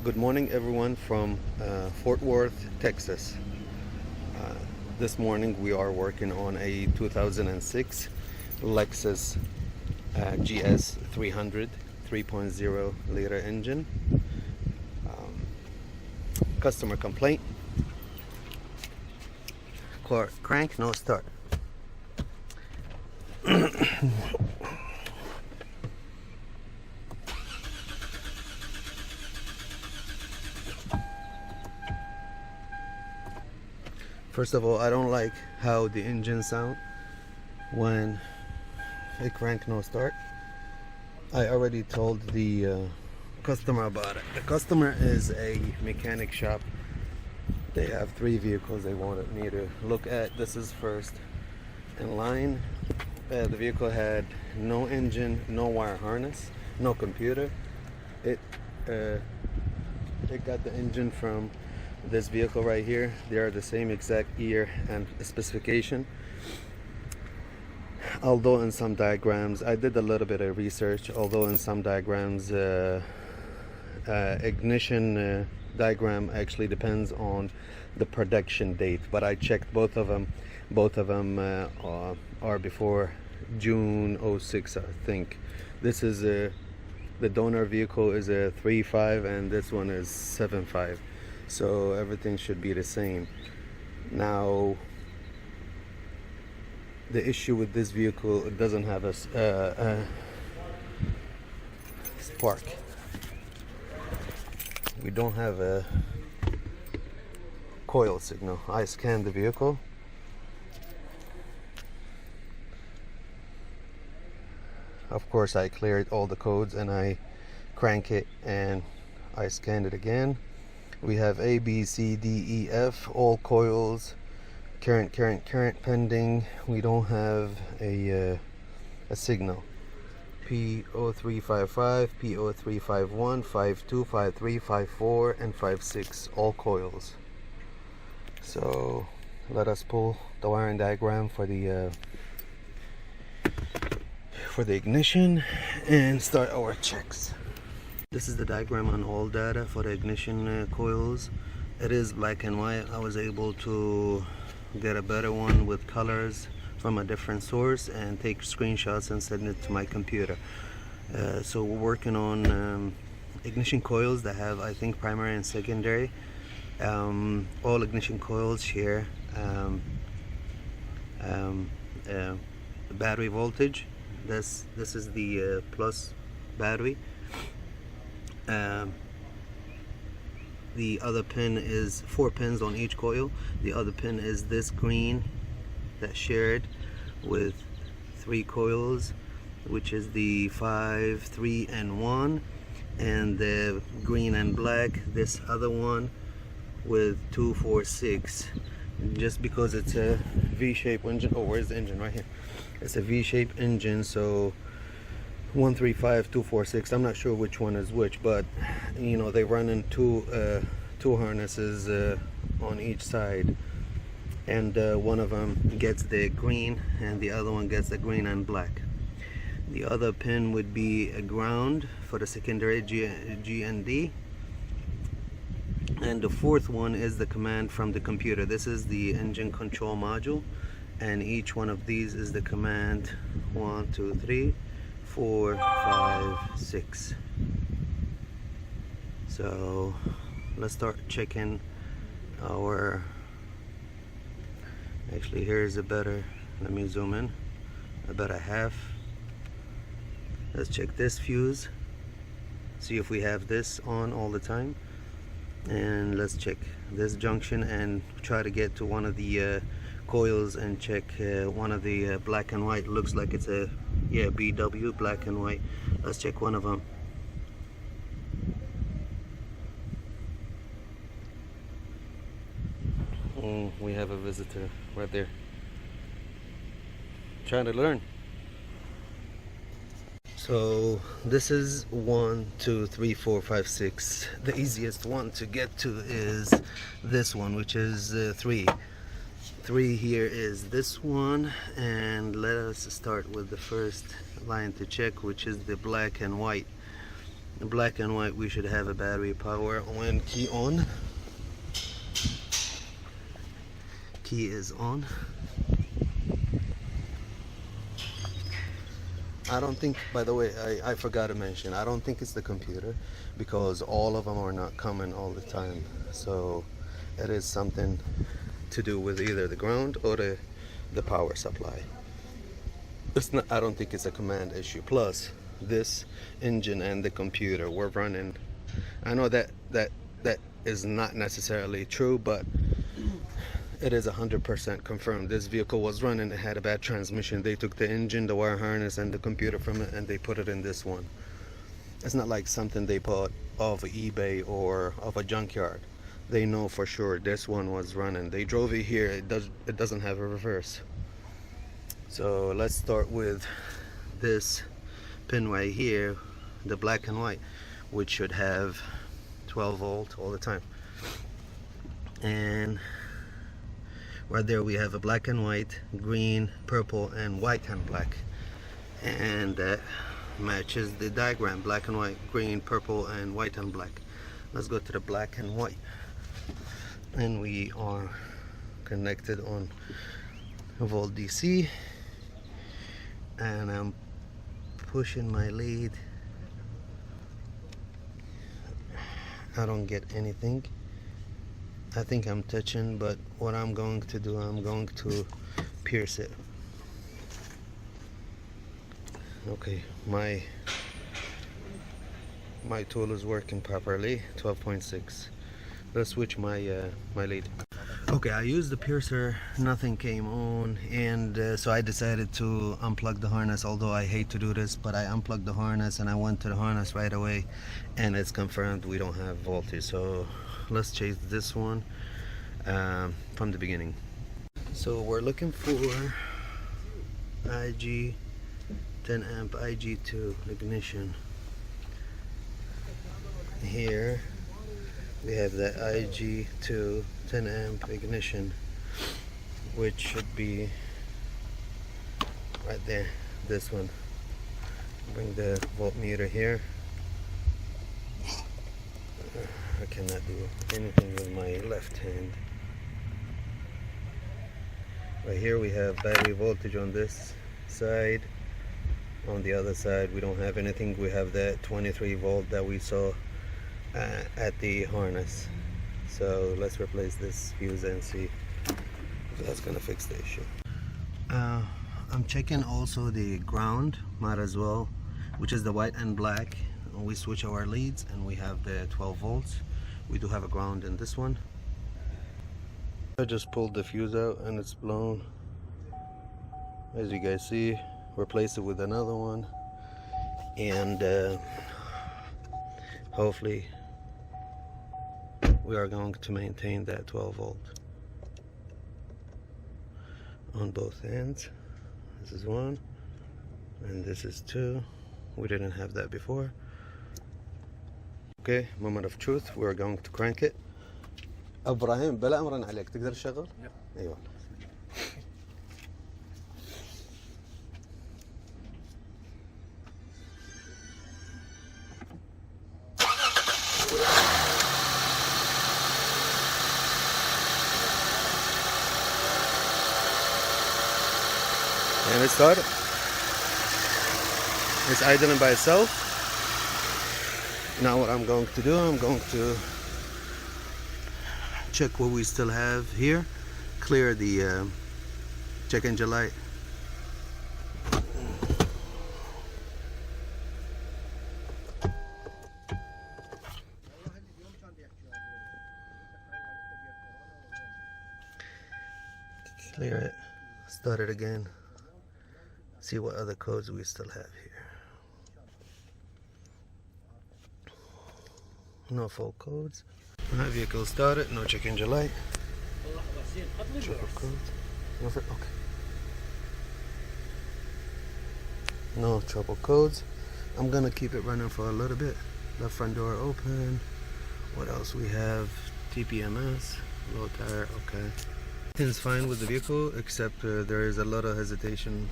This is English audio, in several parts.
Good morning, everyone from Fort Worth, Texas. This morning we are working on a 2006 Lexus GS300 3.0 liter engine. Customer complaint: crank no start. First of all, I don't like how the engine sound when a crank no start. I already told the customer about it. The customer is a mechanic shop. They have 3 vehicles they wanted me to look at. This is first in line. The vehicle had no engine, no wire harness, no computer. It got the engine from this vehicle right here. They are the same exact year and specification. Although in some diagrams, I did a little bit of research, although in some diagrams ignition diagram actually depends on the production date, but I checked both of them. Both of them are before June 06, I think. This is the donor vehicle is a 3.5 and this one is 7.5, so everything should be the same. Now the issue with this vehicle, it doesn't have a spark. We don't have a coil signal. I scanned the vehicle. Of course, I cleared all the codes and I crank it and I scanned it again. We have A, B, C, D, E, F, all coils, current pending. We don't have a signal. P0355, P0351, 52, 53, 54, and 56, all coils. So let us pull the wiring diagram for the ignition and start our checks. This is the diagram on all data for the ignition coils. It is black and white. I was able to get a better one with colors from a different source and take screenshots and send it to my computer. So we're working on ignition coils that have, I think, primary and secondary. All ignition coils share battery voltage. This is the plus battery. The other pin is 4 pins on each coil. The other pin is this green that's shared with 3 coils, which is the 5, 3, and 1, and the green and black, this other one with 2, 4, 6. Just because it's a V-shaped engine. Oh, where's the engine? Right here. It's a V-shaped engine, so 1, 3, 5, 2, 4, 6. I'm not sure which one is which, but you know, they run in two harnesses on each side, and one of them gets the green and the other one gets the green and black. The other pin would be a ground for the secondary G and D, and the 4th one is the command from the computer. This is the engine control module, and each one of these is the command 1, 2, 3, 4, 5, 6. So let's start checking our, actually here's a better, let me zoom in, about a half. Let's check this fuse, see if we have this on all the time, and let's check this junction and try to get to one of the coils and check one of the black and white. Looks like it's a BW, black and white. Let's check one of them. We have a visitor right there trying to learn. So this is 1, 2, 3, 4, 5, 6. The easiest one to get to is this one, which is 3. 3 here is this one, and let us start with the first line to check, which is the black and white. The black and white, we should have a battery power when key on. Key is on. I don't think, by the way, I forgot to mention, I don't think it's the computer, because all of them are not coming all the time. So it is something to do with either the ground or the power supply. It's not, I don't think it's a command issue. Plus this engine and the computer were running. I know that is not necessarily true, but it is 100% confirmed. This vehicle was running, it had a bad transmission. They took the engine, the wire harness, and the computer from it, and they put it in this one. It's not like something they bought off of eBay or off a junkyard. They know for sure this one was running. They drove it here. It doesn't have a reverse. So let's start with this pin right here, the black and white, which should have 12 volt all the time. And right there we have a black and white, green, purple, and white and black, and that matches the diagram: black and white, green, purple, and white and black. Let's go to the black and white, and we are connected on volt DC, and I'm pushing my lead. I don't get anything. I think I'm touching, but what I'm going to do, I'm going to pierce it. Okay, my tool is working properly. 12.6. Let's switch my my lead. Okay, I used the piercer, nothing came on, and so I decided to unplug the harness. Although I hate to do this, but I unplugged the harness and I went to the harness right away, and it's confirmed we don't have voltage. So let's chase this one from the beginning. So we're looking for IG 10 amp IG2 ignition. Here we have the IG2 10 amp ignition, which should be right there, this one. Bring the voltmeter here. I cannot do anything with my left hand. Right here we have battery voltage on this side. On the other side we don't have anything. We have that 23 volt that we saw at the harness. So let's replace this fuse and see if that's gonna fix the issue. I'm checking also the ground, might as well, which is the white and black. We switch our leads and we have the 12 volts. We do have a ground in this one. I just pulled the fuse out and it's blown. As you guys see, replace it with another one, and hopefully we are going to maintain that 12 volt on both ends. This is one and this is two. We didn't have that before. Okay, moment of truth. We're going to crank it. ابراهيم بلا امرن عليك تقدر تشغل؟ ايوه. And it started. It's idling by itself. Now what I'm going to do, I'm going to check what we still have here. Clear the check engine light. Clear it. Start it again. See what other codes we still have here. No full codes. My vehicle started. No check engine light. Triple codes. Nothing. Okay. No trouble codes. I'm gonna keep it running for a little bit. Left front door open. What else we have? TPMS. Low tire. Okay. Everything's fine with the vehicle, except there is a lot of hesitation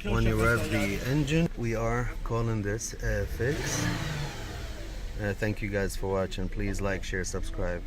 when you rev the engine. We are calling this a fix. Now what I'm going to do, I'm going to check Thank you guys for watching. Please like, share, subscribe.